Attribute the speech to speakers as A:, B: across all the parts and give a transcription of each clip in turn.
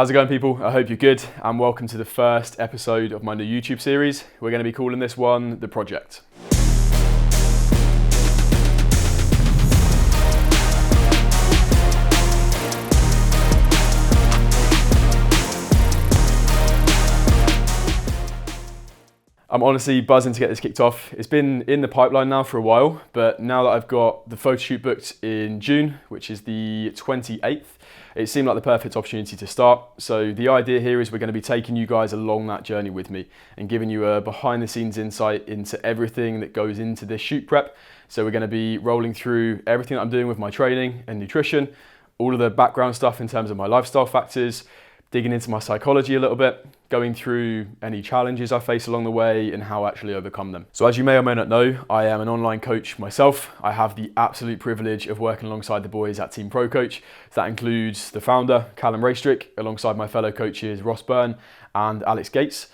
A: How's it going, people? I hope you're good, and welcome to the first episode of my new YouTube series. We're going to be calling this one The Project. I'm honestly buzzing to get this kicked off. It's been in the pipeline now for a while, but now that I've got the photoshoot booked in June, which is the 28th, it seemed like the perfect opportunity to start. So the idea here is we're going to be taking you guys along that journey with me and giving you a behind the scenes insight into everything that goes into this shoot prep. So we're going to be rolling through everything that I'm doing with my training and nutrition, all of the background stuff in terms of my lifestyle factors, digging into my psychology a little bit, going through any challenges I face along the way and how I actually overcome them. So as you may or may not know, I am an online coach myself. I have the absolute privilege of working alongside the boys at Team Pro Coach. So that includes the founder, Callum Raystrick, alongside my fellow coaches, Ross Byrne and Alex Gates.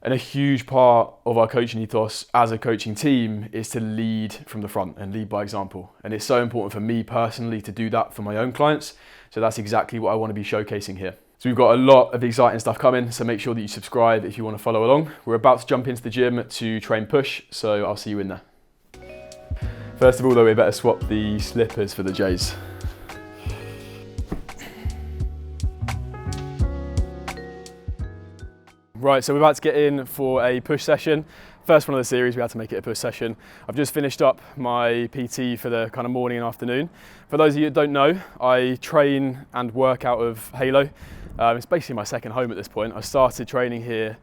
A: And a huge part of our coaching ethos as a coaching team is to lead from the front and lead by example. And it's so important for me personally to do that for my own clients. So that's exactly what I want to be showcasing here. So we've got a lot of exciting stuff coming, so make sure that you subscribe if you want to follow along. We're about to jump into the gym to train push, so I'll see you in there. First of all though, we better swap the slippers for the J's. Right, so we're about to get in for a push session. First one of the series, we had to make it a push session. I've just finished up my PT for the kind of morning and afternoon. For those of you that don't know, I train and work out of Halo. It's basically my second home at this point. I started training here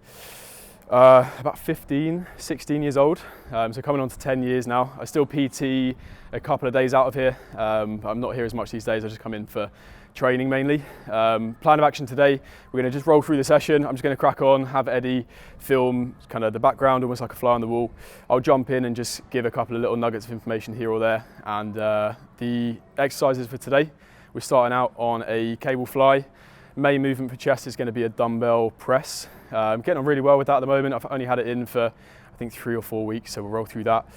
A: about 15, 16 years old. So coming on to 10 years now. I still PT a couple of days out of here. I'm not here as much these days. I just come in for training mainly. Plan of action today, we're going to just roll through the session. I'm just going to crack on, have Eddie film kind of the background, almost like a fly on the wall. I'll jump in and just give a couple of little nuggets of information here or there. And the exercises for today, we're starting out on a cable fly. Main movement for chest is going to be a dumbbell press. I'm getting on really well with that at the moment. I've only had it in for I think 3 or 4 weeks, so we'll roll through that.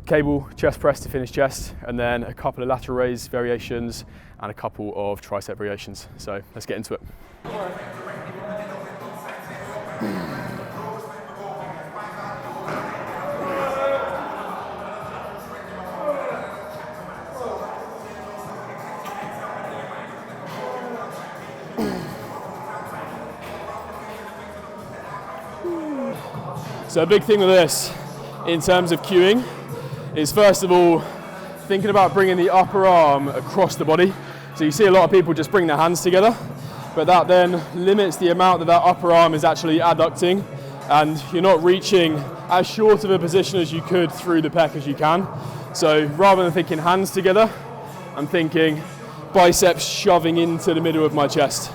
A: Cable chest press to finish chest, and then a couple of lateral raise variations and a couple of tricep variations. So let's get into it. So a big thing with this, in terms of cueing, is first of all, thinking about bringing the upper arm across the body. So you see a lot of people just bring their hands together, but that then limits the amount that upper arm is actually adducting, and you're not reaching as short of a position as you could through the pec as you can. So rather than thinking hands together, I'm thinking biceps shoving into the middle of my chest.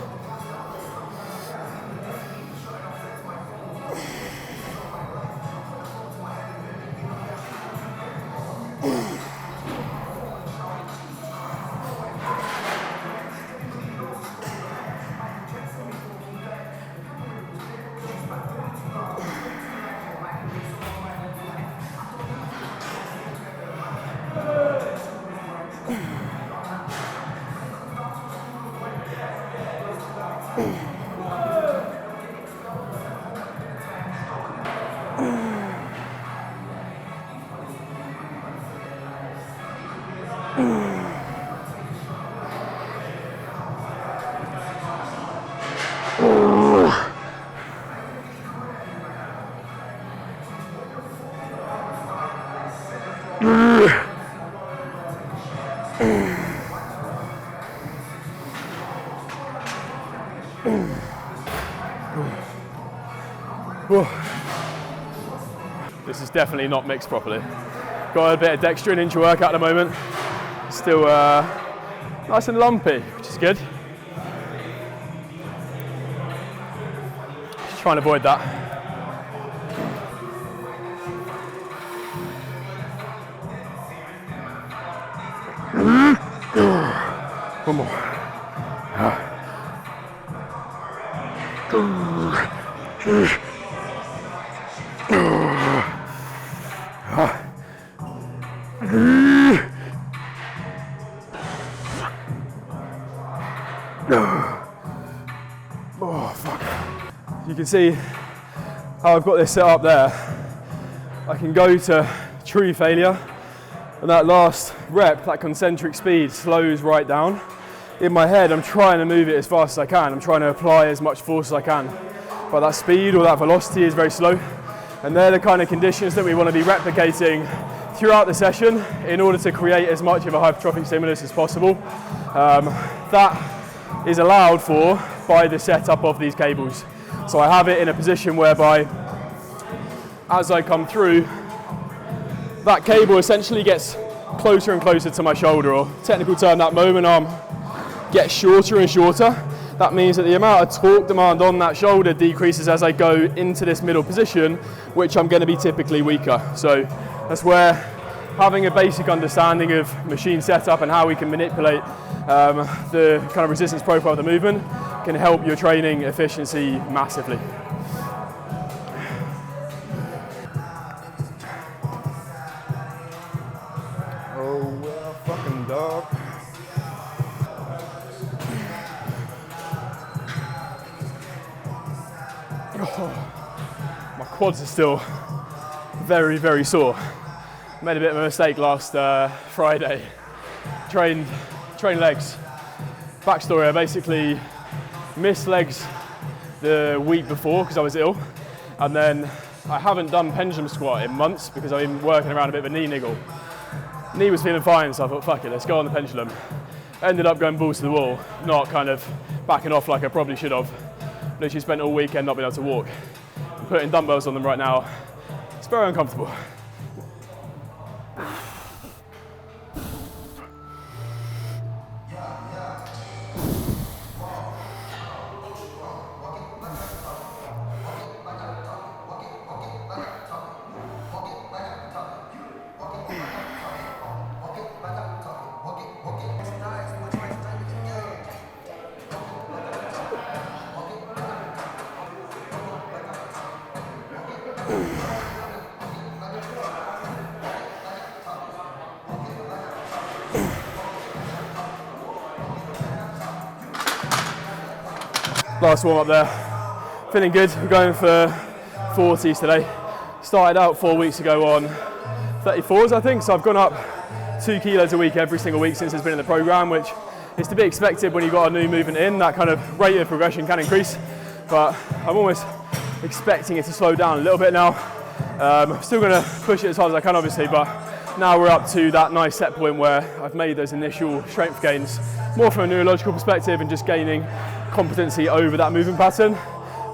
A: This is definitely not mixed properly. Got a bit of dextrin into your workout at the moment. Still nice and lumpy, which is good. Just trying to avoid that. One more. Oh, fuck. You can see how I've got this set up there. I can go to true failure, and that last rep, that concentric speed, slows right down. In my head, I'm trying to move it as fast as I can. I'm trying to apply as much force as I can. But that speed or that velocity is very slow. And they're the kind of conditions that we want to be replicating throughout the session in order to create as much of a hypertrophic stimulus as possible. That is allowed for by the setup of these cables. So I have it in a position whereby as I come through, that cable essentially gets closer and closer to my shoulder, or technical term, that moment arm gets shorter and shorter. That means that the amount of torque demand on that shoulder decreases as I go into this middle position, which I'm going to be typically weaker. So that's where having a basic understanding of machine setup and how we can manipulate the kind of resistance profile of the movement can help your training efficiency massively.
B: Oh, well, fucking dog.
A: Oh, my quads are still very, very sore. Made a bit of a mistake last Friday. Trained legs. Backstory, I basically missed legs the week before because I was ill, and then I haven't done pendulum squat in months because I've been working around a bit of a knee niggle. Knee was feeling fine, so I thought, fuck it, let's go on the pendulum. Ended up going balls to the wall, not kind of backing off like I probably should have. Literally spent all weekend not being able to walk. I'm putting dumbbells on them right now. It's very uncomfortable. Last warm up there. Feeling good. We're going for 40s today. Started out 4 weeks ago on 34s, I think. So I've gone up 2 kilos a week every single week since it's been in the program, which is to be expected when you've got a new movement in. That kind of rate of progression can increase, but I'm almost expecting it to slow down a little bit now. Still going to push it as hard as I can, obviously, but now we're up to that nice set point where I've made those initial strength gains, more from a neurological perspective and just gaining competency over that movement pattern.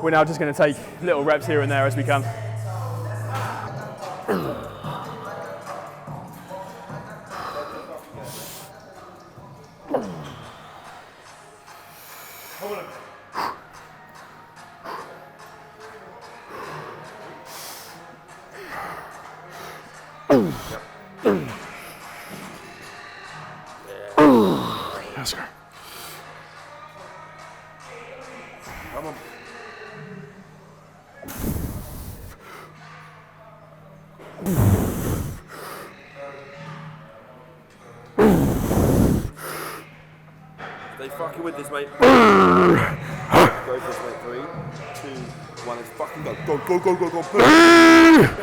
A: We're now just going to take little reps here and there as we can. Let's go.
B: Come on. Stay fucking with this, mate. Go for this, mate. 3, 2, 1. Let's fucking go. Go, go, go, go, go. Put it.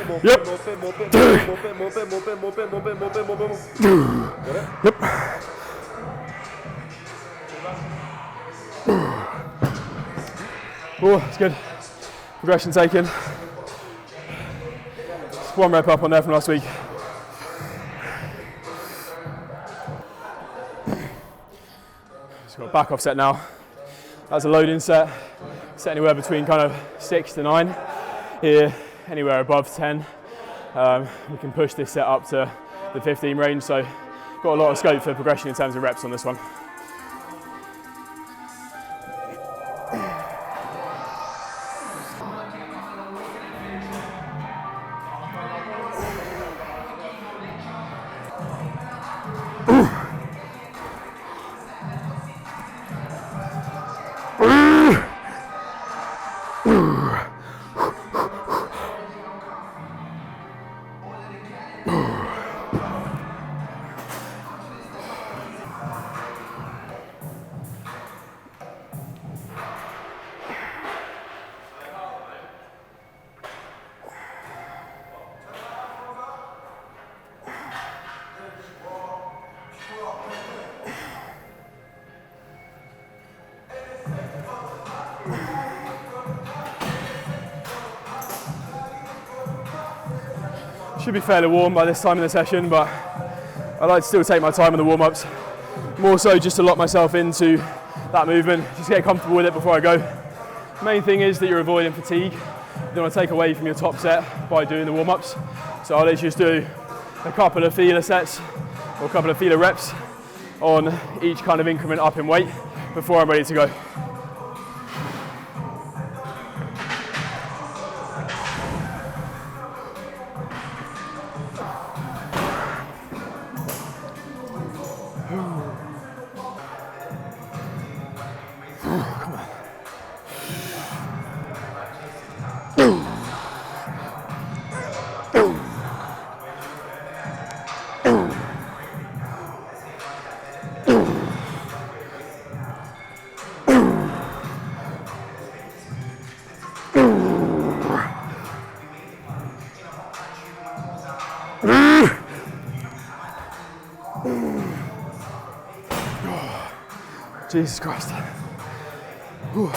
B: More,
A: Yep.
B: more, more, more, more, more, more, more, more, more, more, more, more, more, more. Got it?
A: Yep. Oh, that's good. Progression taken. Just 1 rep up on there from last week. Just got a back off set now. That's a loading set. Set anywhere between kind of 6 to 9. Here, anywhere above 10. We can push this set up to the 15 range, so got a lot of scope for progression in terms of reps on this one. Should be fairly warm by this time in the session, but I like to still take my time in the warm-ups. More so just to lock myself into that movement, just get comfortable with it before I go. Main thing is that you're avoiding fatigue. You don't want to take away from your top set by doing the warm-ups. So I'll just do a couple of feeler sets or a couple of feeler reps on each kind of increment up in weight before I'm ready to go. Jesus Christ. Whew.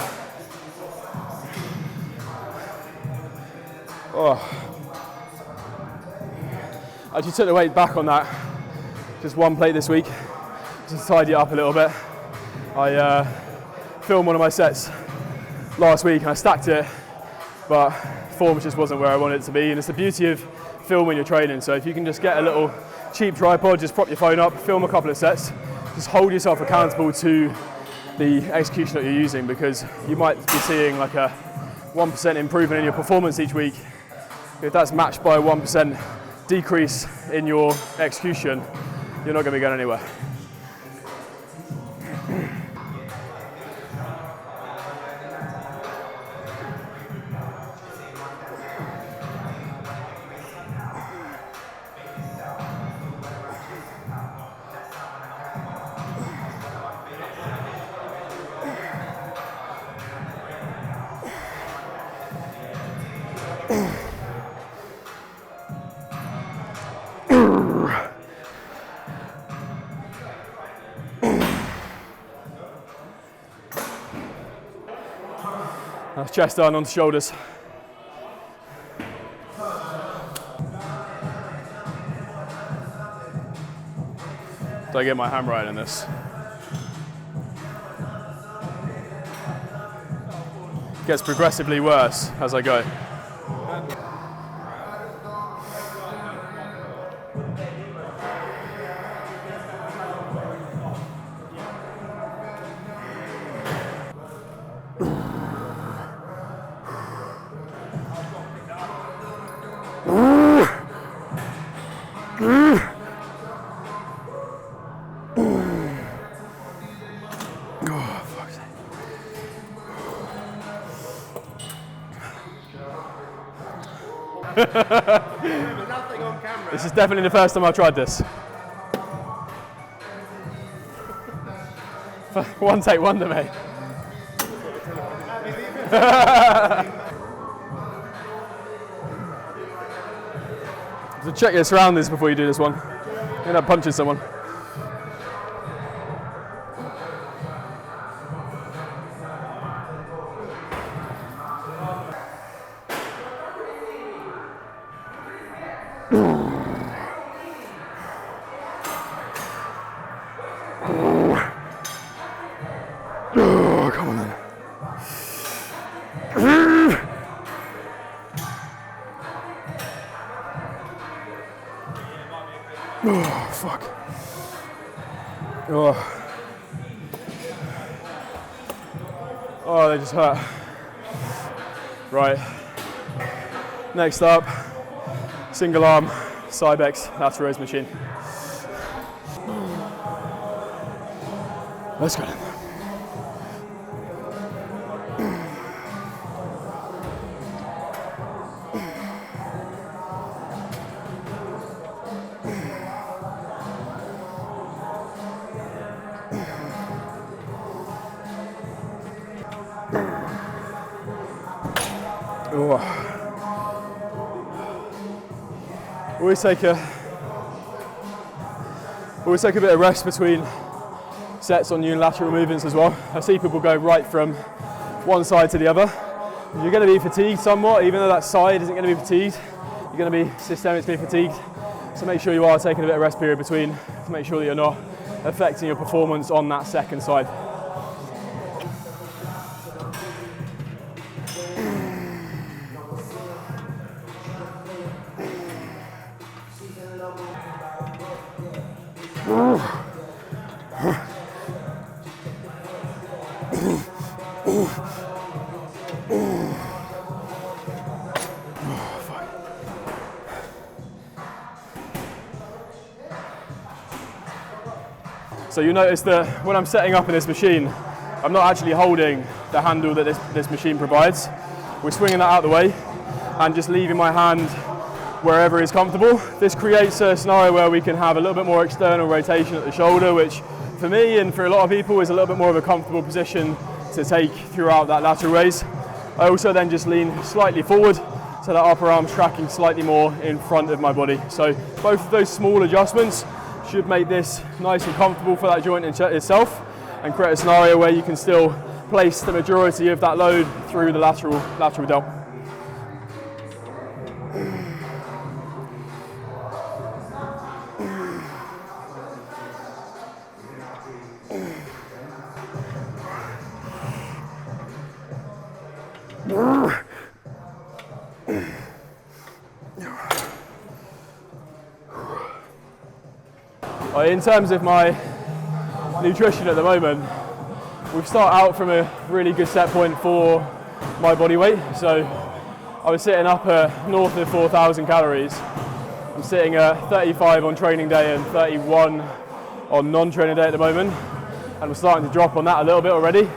A: Oh. I actually took the weight back on that. Just one plate this week, just to tidy it up a little bit. I filmed one of my sets last week and I stacked it, but form just wasn't where I wanted it to be. And it's the beauty of filming your training. So if you can just get a little cheap tripod, just prop your phone up, film a couple of sets, just hold yourself accountable to the execution that you're using, because you might be seeing like a 1% improvement in your performance each week. If that's matched by a 1% decrease in your execution, you're not going to be going anywhere. That's chest down onto shoulders. Do I get my hand right in this? Gets progressively worse as I go.
C: Nothing on camera.
A: This is definitely the first time I've tried this. One take wonder, mate. So check your surroundings before you do this one. You end up punching someone. Oh, come on then. Oh, fuck. Oh. Oh, they just hurt. Right. Next up, single arm Cybex lateral raise machine. Let's go. Always take a bit of rest between sets on unilateral movements as well. I see people go right from one side to the other. You're going to be fatigued somewhat, even though that side isn't going to be fatigued. You're going to be systemically fatigued. So make sure you are taking a bit of rest period between to make sure that you're not affecting your performance on that second side. So you notice that when I'm setting up in this machine, I'm not actually holding the handle that this machine provides. We're swinging that out of the way and just leaving my hand wherever is comfortable. This creates a scenario where we can have a little bit more external rotation at the shoulder, which for me and for a lot of people is a little bit more of a comfortable position to take throughout that lateral raise. I also then just lean slightly forward so that upper arm's tracking slightly more in front of my body. So both of those small adjustments should make this nice and comfortable for that joint itself and create a scenario where you can still place the majority of that load through the lateral delt. In terms of my nutrition at the moment, we start out from a really good set point for my body weight. So I was sitting up at north of 4,000 calories. I'm sitting at 35 on training day and 31 on non-training day at the moment, and we're starting to drop on that a little bit already.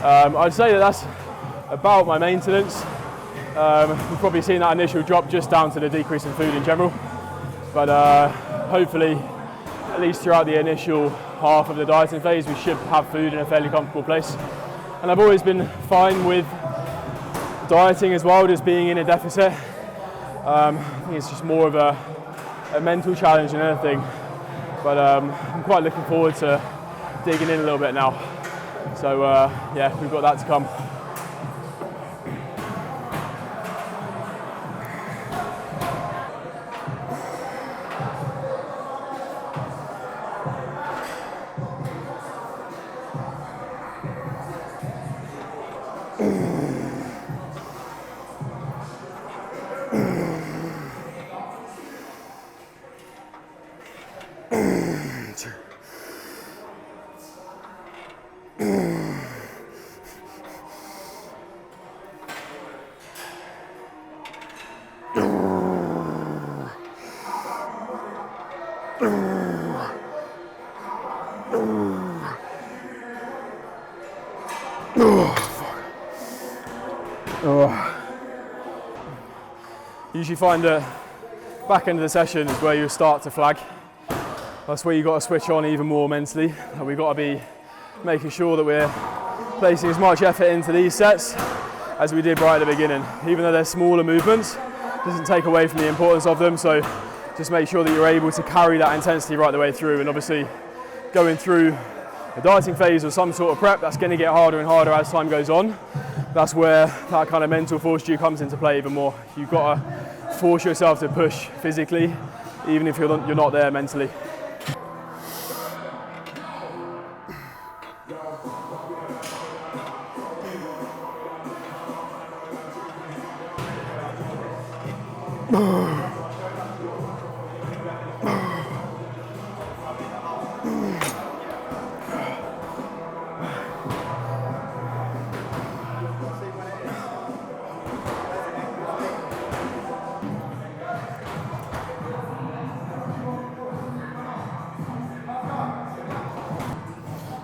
A: I'd say that that's about my maintenance. We've probably seen that initial drop just down to the decrease in food in general, but hopefully at least throughout the initial half of the dieting phase we should have food in a fairly comfortable place. And I've always been fine with dieting as well, just being in a deficit. I think it's just more of a mental challenge than anything, but I'm quite looking forward to digging in a little bit now. So yeah, we've got that to come. Usually find the back end of the session is where you start to flag. That's where you've got to switch on even more mentally. And we've got to be making sure that we're placing as much effort into these sets as we did right at the beginning. Even though they're smaller movements, it doesn't take away from the importance of them. So just make sure that you're able to carry that intensity right the way through. And obviously going through a dieting phase or some sort of prep, that's going to get harder and harder as time goes on. That's where that kind of mental fortitude comes into play even more. You've got to force yourself to push physically, even if you're not there mentally.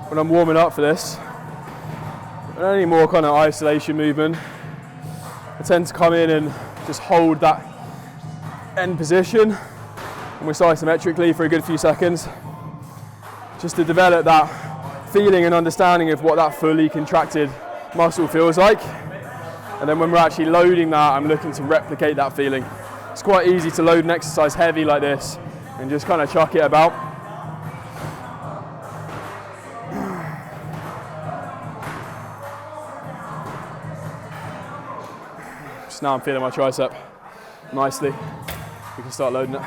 A: When I'm warming up for this, any more kind of isolation movement, I tend to come in and just hold that end position almost isometrically for a good few seconds, just to develop that feeling and understanding of what that fully contracted muscle feels like. And then when we're actually loading that, I'm looking to replicate that feeling. It's quite easy to load an exercise heavy like this and just kind of chuck it about. So now I'm feeling my tricep nicely. We can start loading it.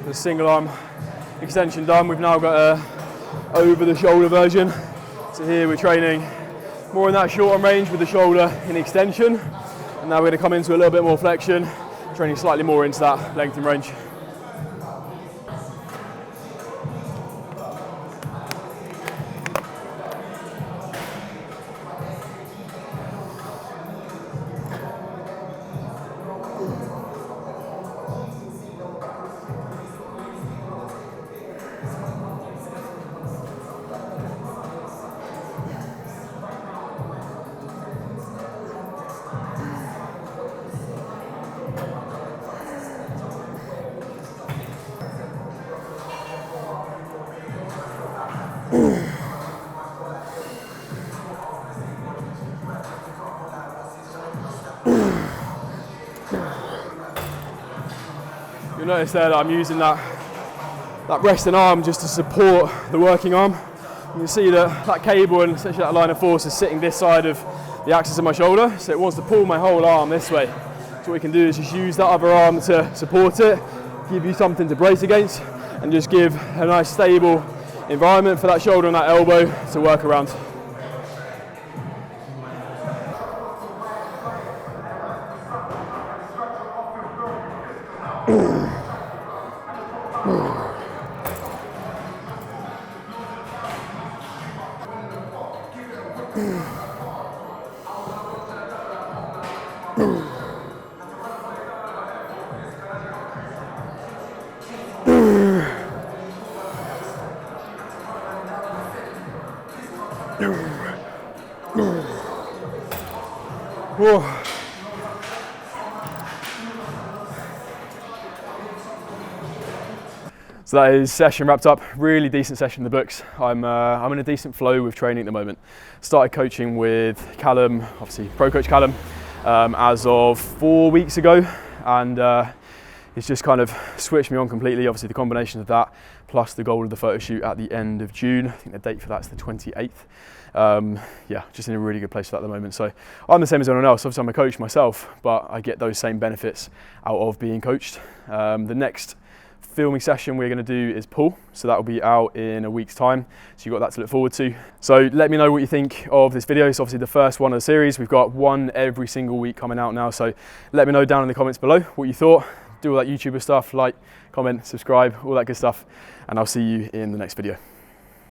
A: The single arm extension done. We've now got a over the shoulder version. So here we're training more in that short arm range with the shoulder in extension. And now we're going to come into a little bit more flexion, training slightly more into that length and range. You'll notice there that I'm using that resting arm just to support the working arm. You can see that that cable and essentially that line of force is sitting this side of the axis of my shoulder, so it wants to pull my whole arm this way. So what we can do is just use that other arm to support it, give you something to brace against, and just give a nice stable environment for that shoulder and that elbow to work around. Whoa. So that is session wrapped up. Really decent session in the books. I'm in a decent flow with training at the moment. Started coaching with Callum, obviously pro coach Callum, as of 4 weeks ago, and it's just kind of switched me on completely. Obviously the combination of that plus the goal of the photo shoot at the end of June. I think the date for that's the 28th. Yeah, just in a really good place for that at the moment. So I'm the same as anyone else. Obviously I'm a coach myself, but I get those same benefits out of being coached. The next filming session we're going to do is pull, so that will be out in a week's time, so you've got that to look forward to. So let me know what you think of this video. It's obviously the first one of the series. We've got one every single week coming out now, so let me know down in the comments below what you thought. Do all that YouTuber stuff, like, comment, subscribe, all that good stuff, and I'll see you in the next video.